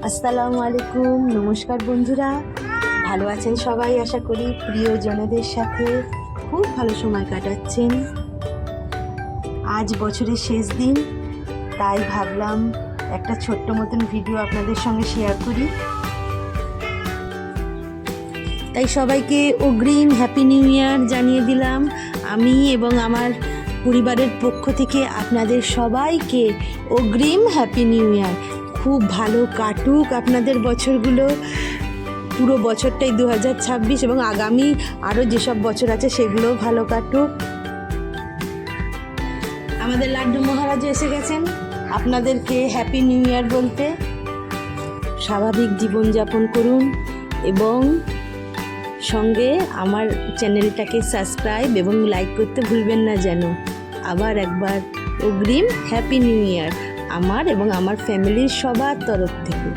আসসালামু আলাইকুম, নমস্কার বন্ধুরা। ভালো আছেন সবাই আশা করি। প্রিয়জনদের সাথে খুব ভালো সময় কাটাচ্ছেন। আজ বছরের শেষ দিন, তাই ভাবলাম একটা ছোট্ট মতন ভিডিও আপনাদের সঙ্গে শেয়ার করি। তাই সবাইকে অগ্রিম হ্যাপি নিউ ইয়ার জানিয়ে দিলাম। আমি এবং আমার পরিবারের পক্ষ থেকে আপনাদের সবাইকে অগ্রিম হ্যাপি নিউ ইয়ার। খুব ভালো কাটুক আপনাদের বছরগুলো, পুরো বছরটাই 2026 এবং আগামী আরও যেসব বছর আছে সেগুলোও ভালো কাটুক। আমাদের লাড্ডু মহারাজও এসে গেছেন আপনাদেরকে হ্যাপি নিউ ইয়ার বলতে। স্বাভাবিক জীবনযাপন করুন এবং সঙ্গে আমার চ্যানেলটাকে সাবস্ক্রাইব এবং লাইক করতে ভুলবেন না যেন। আবার একবার অগ্রিম হ্যাপি নিউ ইয়ার আমার এবং আমার ফ্যামিলির সবার তরফ থেকে।